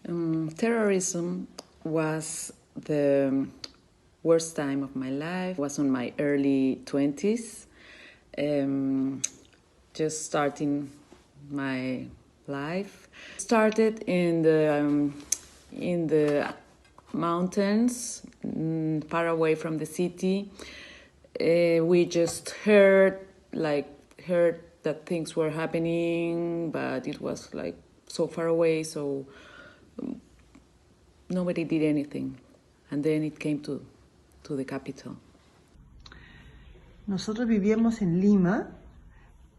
Terrorism was the worst time of my life. I was in my early 20s, just starting my life. Started in the mountains, far away from the city. We just heard that things were happening, but it was like so far away, so nobody did anything. And then it came to the capital. Nosotros vivíamos en Lima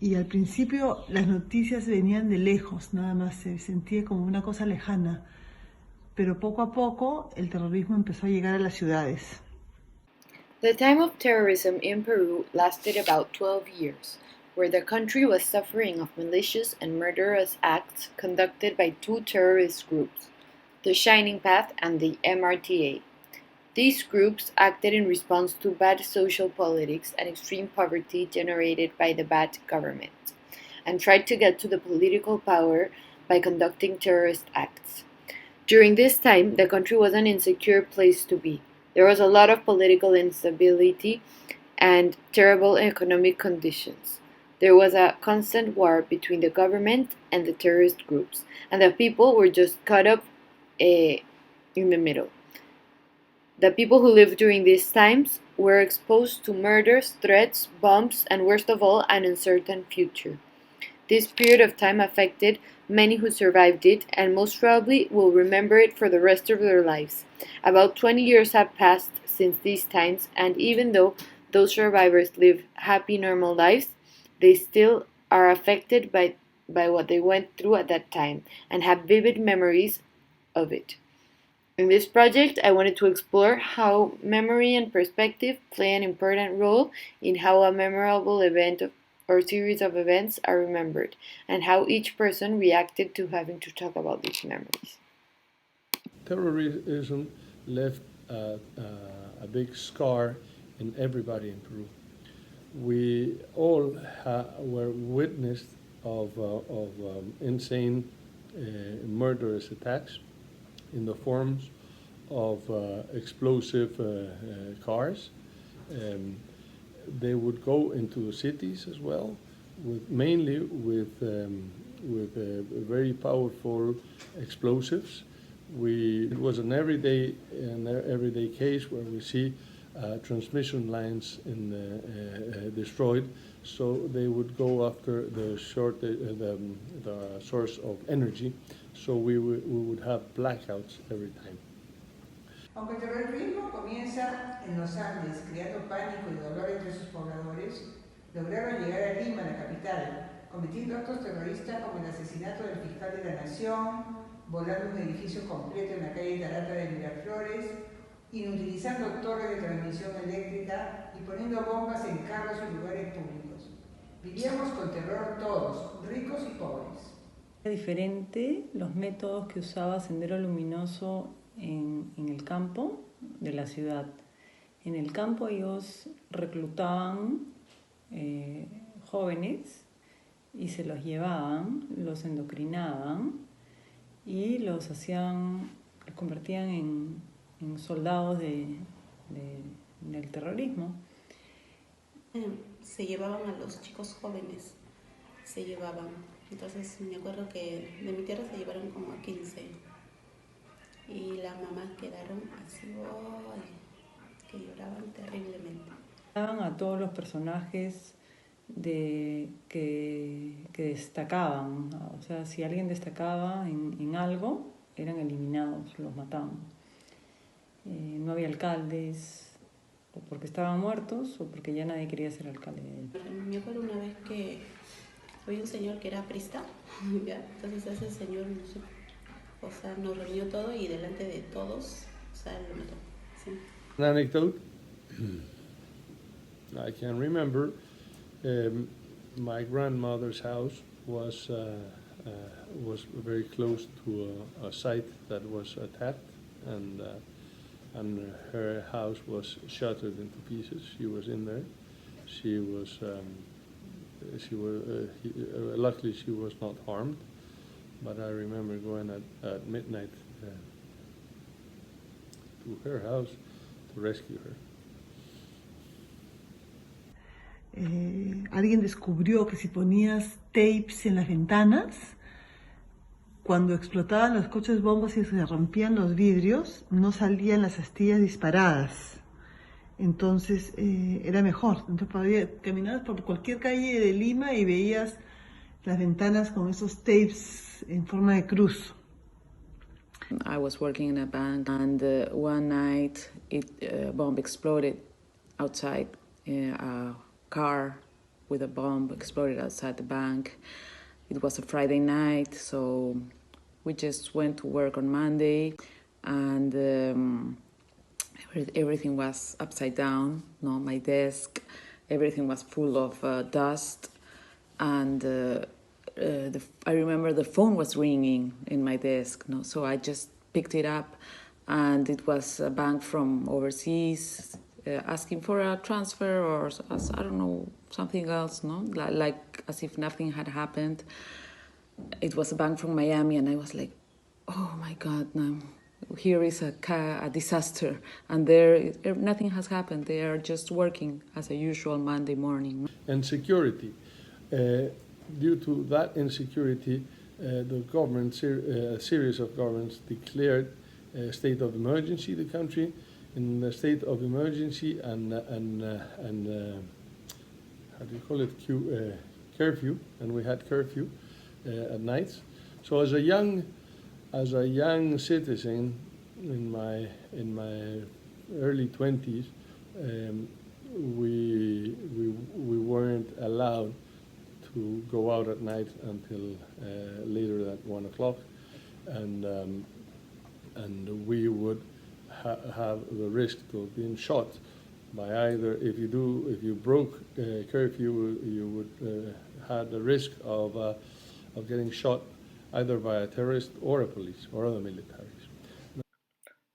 y al principio las noticias venían de lejos, nada más se sentía como una cosa lejana, pero poco a poco el terrorismo empezó a llegar a las ciudades. The time of terrorism in Peru lasted about 12 years, where the country was suffering of malicious and murderous acts conducted by two terrorist groups, the Shining Path and the MRTA. These groups acted in response to bad social politics and extreme poverty generated by the bad government, and tried to get to the political power by conducting terrorist acts. During this time, the country was an insecure place to be. There was a lot of political instability and terrible economic conditions. There was a constant war between the government and the terrorist groups, and the people were just caught up in the middle. The people who lived during these times were exposed to murders, threats, bombs, and worst of all, an uncertain future. This period of time affected many who survived it and most probably will remember it for the rest of their lives. About 20 years have passed since these times, and even though those survivors live happy, normal lives, they still are affected by what they went through at that time and have vivid memories of it. In this project, I wanted to explore how memory and perspective play an important role in how a memorable event or series of events are remembered, and how each person reacted to having to talk about these memories. Terrorism left a big scar in everybody in Peru. We all were witness of insane murderous attacks in the forms of explosive cars. They would go into the cities as well, mainly with very powerful explosives. It was an everyday case where we see transmission lines destroyed, so they would go after the source of energy. So we would have blackouts every time. Aunque el terrorismo comienza en los Andes, creando pánico y dolor entre sus pobladores, lograron llegar a Lima, la capital, cometiendo actos terroristas como el asesinato del fiscal de la Nación, volando un edificio completo en la calle Tarata de Miraflores, inutilizando torres de transmisión eléctrica y poniendo bombas en carros y lugares públicos. Vivíamos con terror todos, ricos y pobres. Era diferente los métodos que usaba Sendero Luminoso en el campo de la ciudad. En el campo ellos reclutaban jóvenes y se los llevaban, los endocrinaban y los convertían en soldados del terrorismo. Se llevaban a los chicos jóvenes, entonces me acuerdo que de mi tierra se llevaron como a 15 y las mamás quedaron así, que lloraban terriblemente. A todos los personajes que destacaban, o sea, si alguien destacaba en algo, eran eliminados, los mataban. No había alcaldes, o porque estaban muertos o porque ya nadie quería ser alcalde de él. Me acuerdo una vez que había un señor que era aprista, ¿ya? Entonces ese señor nos reunió todo y delante de todos, lo mató. Sí. An anecdote, I can remember my grandmother's house was very close to a site that was attacked, and her house was shattered into pieces. She was in there. Luckily she was not harmed, but I remember going at midnight to her house to rescue her. Alguien descubrió que si ponías tapes en las ventanas, cuando explotaban los coches bombas y se rompían los vidrios, no salían las astillas disparadas. Entonces era mejor. Entonces caminabas por cualquier calle de Lima y veías las ventanas con esos tapes en forma de cruz. I was working in a bank, and one night a bomb exploded outside. A car with a bomb exploded outside the bank. It was a Friday night, so we just went to work on Monday, and everything was upside down. No, my desk, everything was full of dust, and I remember the phone was ringing in my desk. No, so I just picked it up, and it was a bank from overseas asking for a transfer or I don't know, something else. No, like as if nothing had happened. It was a bank from Miami, and I was like, oh my God, no. Here is a disaster, and there nothing has happened. They are just working as a usual Monday morning. And security. Due to that insecurity, the government, a series of governments declared a state of emergency the country. In the state of emergency and how do you call it, curfew, and we had curfew at nights. So as a young citizen in my early 20s, we weren't allowed to go out at night until later than 1 o'clock, and we would have the risk of being shot by either, if you broke curfew, you would had the risk of getting shot either by a terrorist or a police or other militaries.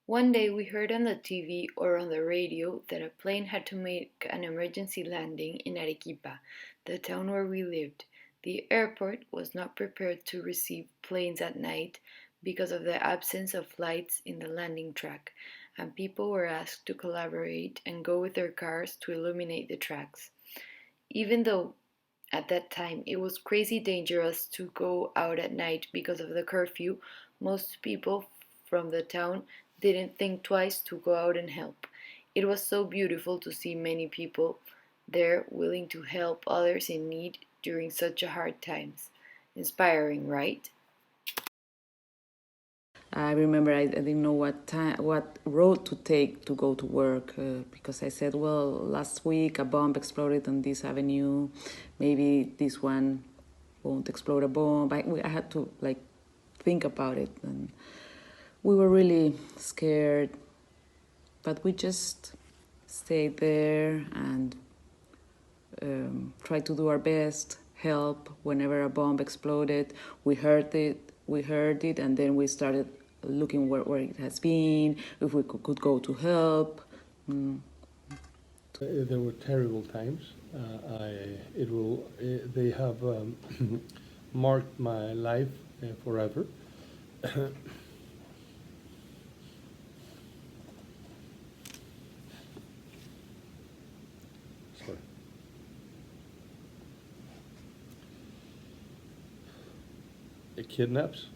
One day we heard on the TV or on the radio that a plane had to make an emergency landing in Arequipa, the town where we lived. The airport was not prepared to receive planes at night because of the absence of lights in the landing track, and people were asked to collaborate and go with their cars to illuminate the tracks. Even though at that time it was crazy dangerous to go out at night because of the curfew, most people from the town didn't think twice to go out and help. It was so beautiful to see many people there willing to help others in need during such a hard times. Inspiring, right? I remember I didn't know what road to take to go to work because I said, well, last week a bomb exploded on this avenue. Maybe this one won't explode a bomb. I had to think about it, and we were really scared, but we just stayed there and tried to do our best, help whenever a bomb exploded. We heard it, and then we started looking where it has been, if we could go to help. There were terrible times. They have marked my life forever. Sorry. Kidnaps.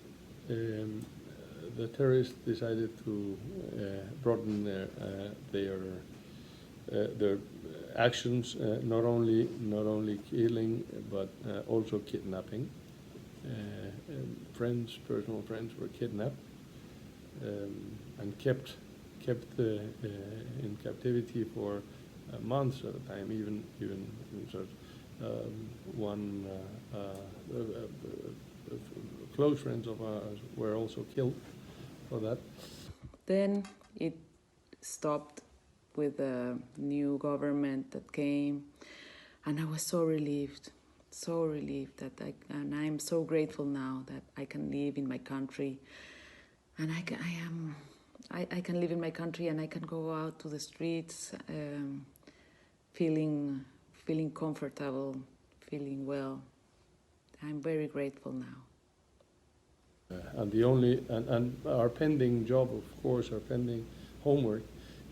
The terrorists decided to broaden their actions, not only killing but also kidnapping. Personal friends were kidnapped and kept in captivity for months at a time. Even one close friends of ours were also killed for that. Then it stopped with a new government that came, and I was so relieved that and I'm so grateful now that I can live in my country, and I can live in my country, and I can go out to the streets, feeling comfortable, feeling well. I'm very grateful now. And the only and our pending job, of course, our pending homework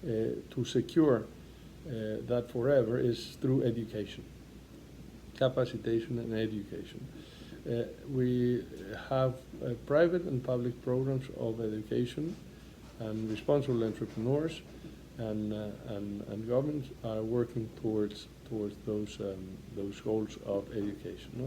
to secure that forever is through education, capacitation and education. We have private and public programs of education, and responsible entrepreneurs and governments are working towards those goals of education. No?